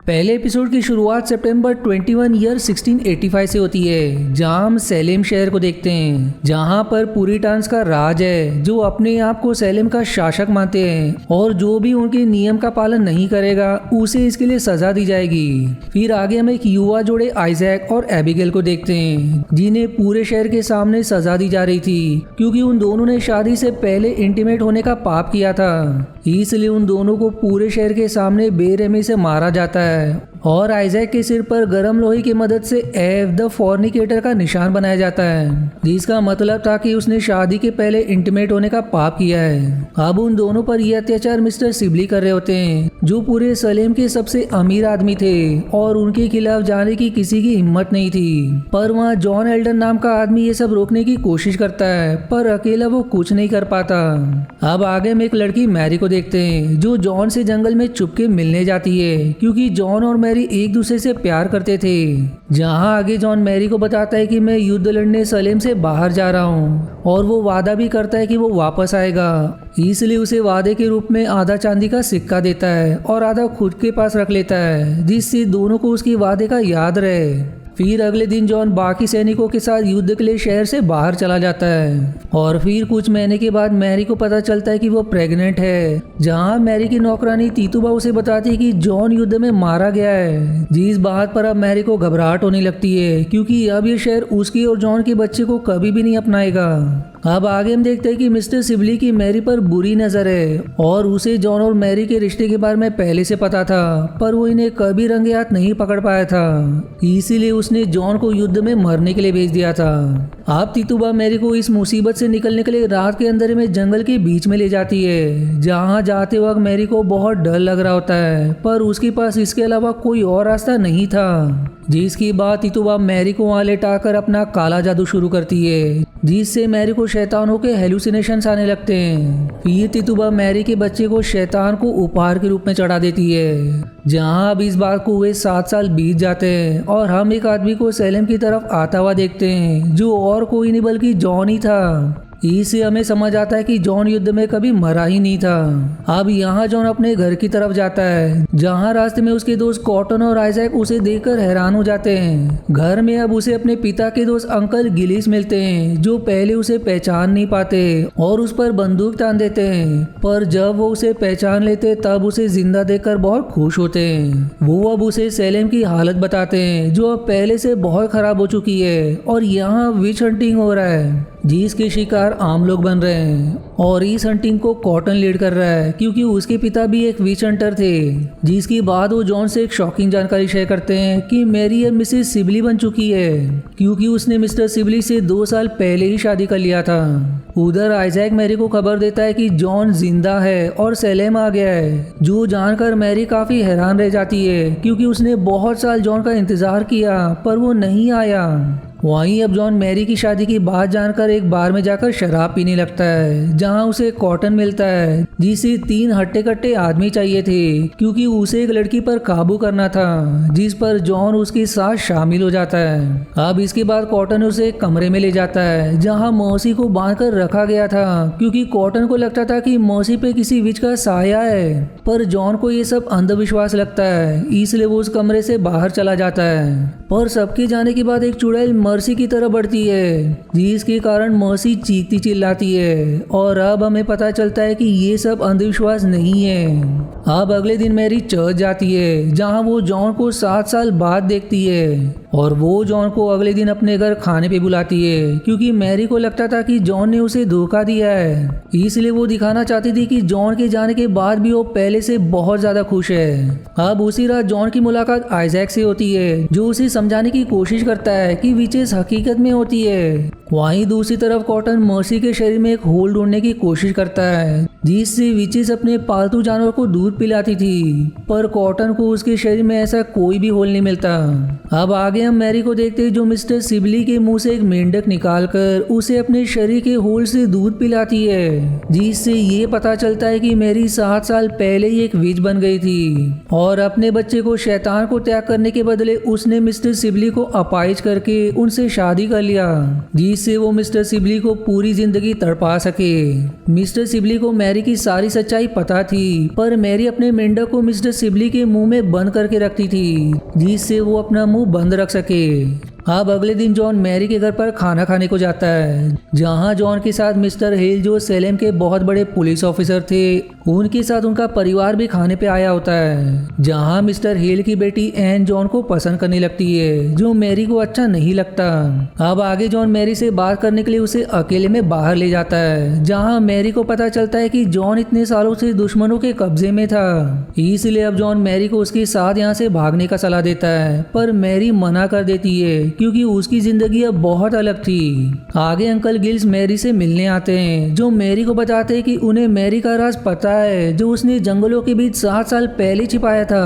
पहले एपिसोड की शुरुआत सितंबर 21 ईयर 1685 से होती है, जहां हम सलेम शहर को देखते हैं, जहां पर पुरिटान्स का राज है जो अपने आप को सलेम का शासक मानते हैं और जो भी उनके नियम का पालन नहीं करेगा उसे इसके लिए सजा दी जाएगी। फिर आगे हम एक युवा जोड़े आइजैक और एबिगेल को देखते हैं, जिन्हें पूरे शहर के सामने सजा दी जा रही थी क्योंकि उन दोनों ने शादी से पहले इंटीमेट होने का पाप किया था। इसलिए उन दोनों को पूरे शहर के सामने बेरहमी से मारा जाता है और आइजैक के सिर पर गर्म लोहे की मदद से एफ द फॉर्निकेटर का निशान बनाया जाता है, जिसका मतलब था कि उसने शादी के पहले इंटीमेट होने का पाप किया है। अब उन दोनों पर यह अत्याचार मिस्टर सिबली कर रहे होते हैं, जो पूरे सलेम के सबसे अमीर आदमी थे और उनके खिलाफ जाने की किसी की हिम्मत नहीं थी। पर वहाँ जॉन एल्डन नाम का आदमी ये सब रोकने की कोशिश करता है, पर अकेला वो कुछ नहीं कर पाता। अब आगे हम एक लड़की मैरी को देखते हैं, जो जॉन से जंगल में चुपके मिलने जाती है क्योंकि जॉन और मैरी एक दूसरे से प्यार करते थे। जहां आगे जॉन मैरी को बताता है कि मैं युद्ध लड़ने सलेम से बाहर जा रहा हूं और वो वादा भी करता है कि वो वापस आएगा, इसलिए उसे वादे के रूप में आधा चांदी का सिक्का देता है और आधा खुद के पास रख लेता है, जिससे दोनों को उसकी वादे का याद रहे। फिर अगले दिन जॉन बाकी सैनिकों के साथ युद्ध के लिए शहर से बाहर चला जाता है और फिर कुछ महीने के बाद मैरी को पता चलता है कि वो प्रेग्नेंट है। जहां मैरी की नौकरानी तीतुबा उसे बताती है कि जॉन युद्ध में मारा गया है, जिस बात पर अब मैरी को घबराहट होने लगती है क्योंकि अब ये शहर उसकी और जॉन के बच्चे को कभी भी नहीं अपनाएगा। अब आगे हम देखते हैं कि मिस्टर सिबली की मैरी पर बुरी नजर है और उसे जॉन और मैरी के रिश्ते के बारे में पहले से पता था, पर वो इन्हें कभी रंगे हाथ नहीं पकड़ पाया था, इसीलिए उसने जॉन को युद्ध में मरने के लिए भेज दिया था। अब तीतुबा मैरी को इस मुसीबत से निकलने के लिए रात के अंधेरे में जंगल के बीच में ले जाती है। जहाँ जाते वक्त मैरी को बहुत डर लग रहा होता है, पर उसके पास इसके अलावा कोई और रास्ता नहीं था, जिसकी बात तीतुबा मैरी को वहाँ लेटाकर अपना काला जादू शुरू करती है, जिससे मैरी को शैतानों के हेलुसिनेशंस आने लगते हैं। फिर तीतुबा मैरी के बच्चे को शैतान को उपहार के रूप में चढ़ा देती है। जहां अब इस बात को हुए 7 साल बीत जाते हैं और हम एक आदमी को सलेम की तरफ आता हुआ देखते हैं, जो और कोई नहीं बल्कि जॉन ही था। इससे हमें समझ आता है कि जॉन युद्ध में कभी मरा ही नहीं था। अब यहाँ जॉन अपने घर की तरफ जाता है, जहाँ रास्ते में उसके दोस्त कॉटन और आइजैक उसे देखकर हैरान हो जाते हैं। घर में अब उसे अपने पिता के दोस्त अंकल गिलिस मिलते हैं, जो पहले उसे पहचान नहीं पाते और उस पर बंदूक तान देते हैं, पर जब वो उसे पहचान लेते तब उसे जिंदा देखकर बहुत खुश होते हैं। वो अब उसे सलेम की हालत बताते हैं, जो अब पहले से बहुत खराब हो चुकी है और यहाँ विच हंटिंग हो रहा है, जिसके शिकार आम लोग बन रहे हैं और इस हंटिंग को कॉटन लीड कर रहा है क्योंकि उसके पिता भी एक विच हंटर थे। जिसके बाद वो जॉन से एक शॉकिंग जानकारी शेयर करते हैं कि मैरी अब मिसेस सिबली बन चुकी है क्योंकि उसने मिस्टर सिबली से 2 साल पहले ही शादी कर लिया था। उधर आइजैक मैरी को खबर देता है कि जॉन जिंदा है और सलेम आ गया है, जो जानकर मैरी काफी हैरान रह जाती है क्योंकि उसने बहुत साल जॉन का इंतजार किया पर वो नहीं आया। वहीं अब जॉन मैरी की शादी की बात जानकर एक बार में जाकर शराब पीने लगता है, जहां उसे कॉटन मिलता है, जिसे 3 हट्टे कट्टे आदमी चाहिए थे क्योंकि उसे एक लड़की पर काबू करना था, जिस पर जॉन उसके साथ शामिल हो जाता है। अब इसके बाद कॉटन उसे एक कमरे में ले जाता है, जहां मौसी को बांध कर रखा गया था क्योंकि कॉटन को लगता था कि मौसी पे किसी विच का साया है, पर जॉन को ये सब अंधविश्वास लगता है, इसलिए वो उस कमरे से बाहर चला जाता है। पर सबके जाने के बाद एक चुड़ैल मर्सी की तरह बढ़ती है, जिसके कारण मर्सी चीखती चिल्लाती है और अब हमें पता चलता है कि ये सब अंधविश्वास नहीं है। अब अगले दिन मैरी चर्च जाती है, जहां वो जॉन को 7 साल बाद देखती है और वो जॉन को अगले दिन अपने घर खाने पे बुलाती है क्योंकि मैरी को लगता था कि जॉन ने उसे धोखा दिया है, इसलिए वो दिखाना चाहती थी कि जॉन के जाने के बाद भी वो पहले से बहुत ज्यादा खुश है। अब उसी रात जॉन की मुलाकात आइजैक से होती है, जो उसे समझाने की कोशिश करता है कि विचेस हकीकत में होती है। वहीं दूसरी तरफ कॉटन मर्सी के शरीर में एक होल ढूंढने की कोशिश करता है, जिससे विचेस अपने पालतू जानवर को दूध पिलाती थी, पर कॉटन को उसके शरीर में ऐसा कोई भी होल नहीं मिलता। अब आगे हम मैरी को देखते हैं, जो मिस्टर सिबली के मुंह से एक मेंढक निकालकर उसे अपने शरीर के होल से दूध पिलाती है, जिससे ये पता चलता है कि मैरी 7 साल पहले ही एक विच बन गई थी और अपने बच्चे को शैतान को त्याग करने के बदले उसने मिस्टर सिबली को अपाहिज करके उनसे शादी कर लिया, जिससे वो मिस्टर सिबली को पूरी जिंदगी तड़पा सके। मिस्टर सिबली को मैरी मैरी की सारी सच्चाई पता थी, पर मैरी अपने मेंढक को मिस्टर सिबली के मुंह में बंद करके रखती थी जिससे वो अपना मुंह बंद रख सके। अब अगले दिन जॉन मैरी के घर पर खाना खाने को जाता है, जहां जॉन के साथ मिस्टर हेल जो सैलेम के बहुत बड़े पुलिस ऑफिसर थे, उनके साथ उनका परिवार भी खाने पे आया होता है। जहां मिस्टर हेल की बेटी एन जॉन को पसंद करने लगती है, जो मैरी को अच्छा नहीं लगता। अब आगे जॉन मैरी से बात करने के लिए उसे अकेले में बाहर ले जाता है, जहां मैरी को पता चलता है कि जॉन इतने सालों से दुश्मनों के कब्जे में था, इसलिए अब जॉन मैरी को उसके साथ यहाँ से भागने का सलाह देता है, पर मैरी मना कर देती है क्योंकि उसकी जिंदगी अब बहुत अलग थी। आगे अंकल गिल्स मैरी से मिलने आते हैं, जो मैरी को बताते हैं कि उन्हें मैरी का राज पता है जो उसने जंगलों के बीच 7 साल पहले छिपाया था।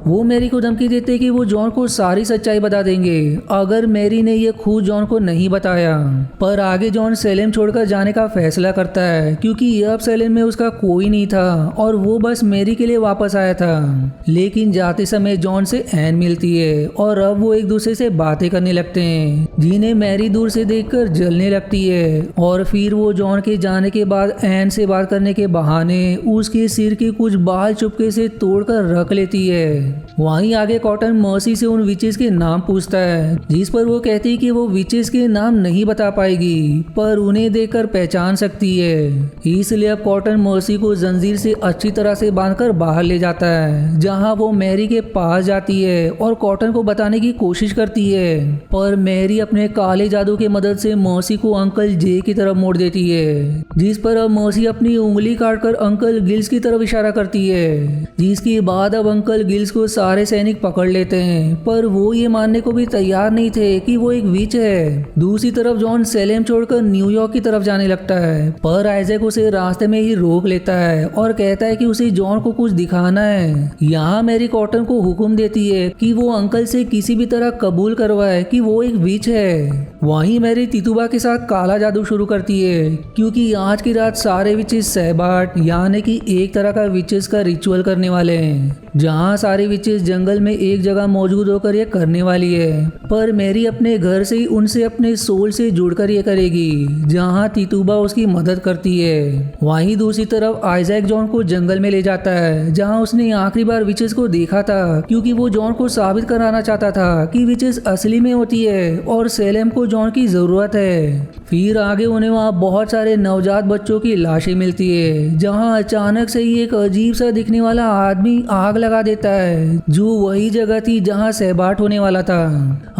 वो मैरी को धमकी देते कि वो जॉन को सारी सच्चाई बता देंगे अगर मैरी ने ये खुद जॉन को नहीं बताया। पर आगे जॉन सैलेम छोड़कर जाने का फैसला करता है क्योंकि अब सैलेम में उसका कोई नहीं था और वो बस मैरी के लिए वापस आया था। लेकिन जाते समय जॉन से एन मिलती है और अब वो एक दूसरे से बातें करने लगते हैं, जिन्हें मैरी दूर से देखकर जलने लगती है। और फिर वो जॉन के जाने के बाद एन से बात करने के बहाने उसके सिर के कुछ बाल चुपके से तोड़कर रख लेती है। वहीं आगे कॉटन मर्सी से उन विचेस के नाम पूछता है, जिस पर वो कहती है कि वो विचेस के नाम नहीं बता पाएगी पर उन्हें देखकर पहचान सकती है। इसलिए अब कॉटन मर्सी को जंजीर से अच्छी तरह से बांधकर बाहर ले जाता है, जहां वो मैरी के पास जाती है और कॉटन को बताने की कोशिश करती है, पर मैरी अपने काले जादू की मदद से मर्सी को अंकल जे की तरफ मोड़ देती है, जिस पर अब मर्सी अपनी उंगली काटकर अंकल गिल्स की तरफ इशारा करती है। जिसके बाद अब अंकल गिल्स को सारे सैनिक पकड़ लेते हैं, पर वो ये मानने को भी तैयार नहीं थे कि वो एक विच है। दूसरी तरफ जॉन सैलेम छोड़कर न्यूयॉर्क की तरफ जाने लगता है, पर आइजैक उसे रास्ते में ही रोक लेता है और कहता है कि उसे जॉन को कुछ दिखाना है। यहाँ मैरी कॉटन को हुक्म देती है कि वो अंकल से किसी भी तरह कबूल करवाए कि वो एक विच है। वहीं मैरी तितुबा के साथ काला जादू शुरू करती है क्योंकि आज की रात सारे विचेस सहबाट यानी कि एक तरह का विचेस का रिचुअल करने वाले हैं, जहाँ सारी विचेस जंगल में एक जगह मौजूद होकर ये करने वाली है। पर मैरी अपने घर से ही उनसे अपने सोल से जुड़कर ये करेगी, जहाँ तितुबा उसकी मदद करती है। वहीं दूसरी तरफ आइजैक जॉन को जंगल में ले जाता है, जहाँ उसने आखिरी बार विचेस को देखा था, क्योंकि वो जॉन को साबित कराना चाहता था कि विचेस असली में होती है और सैलेम को जॉन की जरूरत है। फिर आगे उन्हें वहाँ बहुत सारे नवजात बच्चों की लाशें मिलती है, जहाँ अचानक से ही एक अजीब सा दिखने वाला आदमी आग लगा देता है, जो वही जगह थी जहाँ सहबाट होने वाला था।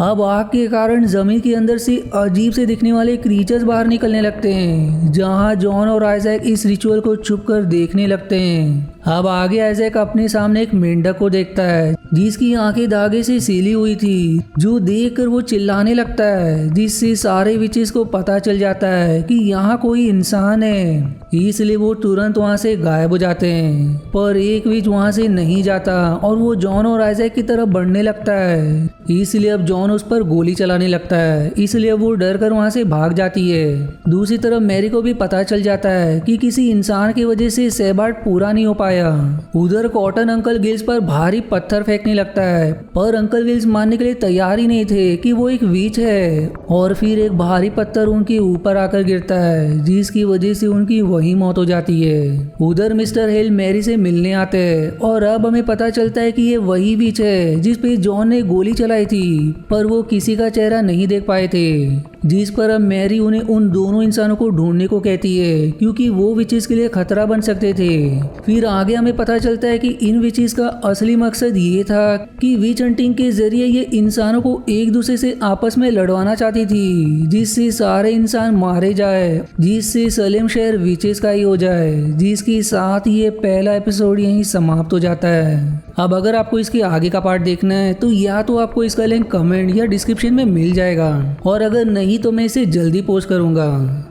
अब आग के कारण जमीन के अंदर से अजीब से दिखने वाले क्रीचर्स बाहर निकलने लगते हैं, जहाँ जॉन और आइजैक इस रिचुअल को छुपकर देखने लगते हैं। अब आगे आइजैक अपने सामने एक मेंढक को देखता है जिसकी आंखें धागे से सीली हुई थी, जो देखकर वो चिल्लाने लगता है, जिससे सारे विचेस को पता चल जाता है कि यहाँ कोई इंसान है। इसलिए वो तुरंत वहाँ से गायब हो जाते हैं, पर एक विच वहाँ से नहीं जाता और वो जॉन और आइजैक की तरफ बढ़ने लगता है। इसलिए अब जॉन उस पर गोली चलाने लगता है, इसलिए वो डर कर वहाँ से भाग जाती है। दूसरी तरफ मैरी को भी पता चल जाता है कि किसी इंसान की वजह से सहबाट पूरा नहीं हो पाया। उधर कॉटन अंकल गिल्स पर भारी पत्थर फेंकने लगता है, पर अंकल गिल्स मानने के लिए तैयार ही नहीं थे कि वो एक विच है। और फिर एक भारी पत्थर उनके ऊपर आकर गिरता है, जिसकी वजह से उनकी वही मौत हो जाती है। उधर मिस्टर हेल मैरी से मिलने आते हैं और अब हमें पता चलता है कि ये वही विच है जिस पे जॉन ने गोली चलाई थी, पर वो किसी का चेहरा नहीं देख पाए थे। जिस पर अब मैरी उन्हें उन दोनों इंसानों को ढूंढने को कहती है, क्योंकि वो विचेस के लिए खतरा बन सकते थे। फिर आगे हमें पता चलता है कि इन विचेस का असली मकसद ये था कि विच हंटिंग के जरिए ये इंसानों को एक दूसरे से आपस में लड़वाना चाहती थी, जिससे सारे इंसान मारे जाए, जिससे सलेम शहर विचेस का ही हो जाए। जिसके साथ ये पहला एपिसोड यहीं समाप्त हो जाता है। अब अगर आपको इसके आगे का पार्ट देखना है तो या तो आपको इसका लिंक कमेंट या डिस्क्रिप्शन में मिल जाएगा, और अगर नहीं तो मैं इसे जल्दी पोस्ट करूंगा।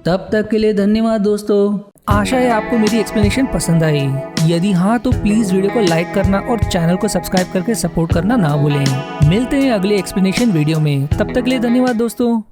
तब तक के लिए धन्यवाद दोस्तों। आशा है आपको मेरी एक्सप्लेनेशन पसंद आई। यदि हाँ तो प्लीज वीडियो को लाइक करना और चैनल को सब्सक्राइब करके सपोर्ट करना ना भूलें। मिलते हैं अगले एक्सप्लेनेशन वीडियो में, तब तक के लिए धन्यवाद दोस्तों।